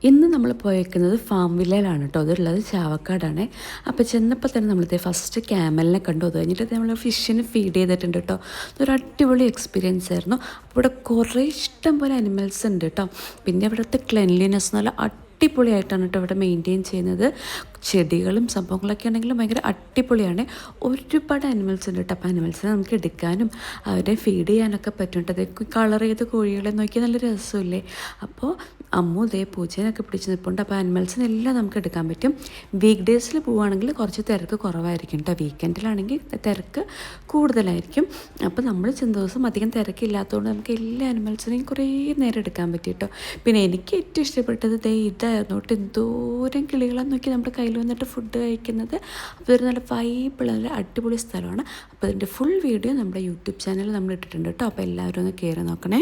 ഇന്ന് നമ്മൾ പോയേക്കുന്നത് ഫാം വില്ലയിലാണ് കേട്ടോ. അതുള്ളത് ചാവക്കാടാണ്. അപ്പോൾ ചെന്നപ്പോൾ തന്നെ നമ്മളിത് ഫസ്റ്റ് ക്യാമലിനെ കണ്ടു. അത് കഴിഞ്ഞിട്ട് നമ്മൾ ഫിഷിന് ഫീഡ് ചെയ്തിട്ടുണ്ട് കേട്ടോ. അതൊരു അടിപൊളി എക്സ്പീരിയൻസ് ആയിരുന്നു. അപ്പോൾ ഇവിടെ കുറേ ഇഷ്ടം പോലെ അനിമൽസ് ഉണ്ട് കേട്ടോ. പിന്നെ ഇവിടുത്തെ ക്ലെൻലിനെസ് നല്ല അടിപൊളിയായിട്ടാണ് കേട്ടോ ഇവിടെ മെയിൻറ്റെയിൻ ചെയ്യുന്നത്. ചെടികളും സംഭവങ്ങളൊക്കെ ആണെങ്കിലും ഭയങ്കര അടിപൊളിയാണ്. ഒരുപാട് അനിമൽസ് ഉണ്ട് കേട്ടോ. അപ്പോൾ അനിമൽസിനെ നമുക്ക് എടുക്കാനും അവരെ ഫീഡ് ചെയ്യാനൊക്കെ പറ്റും കേട്ടോ. അത് കളർ ചെയ്ത് കോഴികളെ നോക്കി നല്ല രസമില്ലേ. അപ്പോൾ അമ്മു ഇതേ പൂച്ചേനൊക്കെ പിടിച്ച് നിൽപ്പുണ്ട്. അപ്പോൾ അനിമൽസിനെല്ലാം നമുക്ക് എടുക്കാൻ പറ്റും. വീക്ക് ഡേയ്സിൽ പോവുകയാണെങ്കിൽ കുറച്ച് തിരക്ക് കുറവായിരിക്കും കേട്ടോ. വീക്കെൻഡിലാണെങ്കിൽ തിരക്ക് കൂടുതലായിരിക്കും. അപ്പോൾ നമ്മൾ ചെന്ന ദിവസം അധികം തിരക്കില്ലാത്തതുകൊണ്ട് നമുക്ക് എല്ലാ അനിമൽസിനെയും കുറേ നേരം എടുക്കാൻ പറ്റും കേട്ടോ. പിന്നെ എനിക്ക് ഏറ്റവും ഇഷ്ടപ്പെട്ടത് ഇതായിരുന്നു കേട്ടോ. എന്തോരം കിളികളാന്ന് നോക്കി നമ്മുടെ കയ്യിൽ വന്നിട്ട് ഫുഡ് കഴിക്കുന്നത്. അപ്പോൾ ഇതൊരു നല്ല വൈബിൾ നല്ല അടിപൊളി സ്ഥലമാണ്. അപ്പോൾ അതിൻ്റെ ഫുൾ വീഡിയോ നമ്മുടെ യൂട്യൂബ് ചാനലിൽ നമ്മൾ ഇട്ടിട്ടുണ്ട് കേട്ടോ. അപ്പോൾ എല്ലാവരും ഒന്ന് കയറി നോക്കണേ.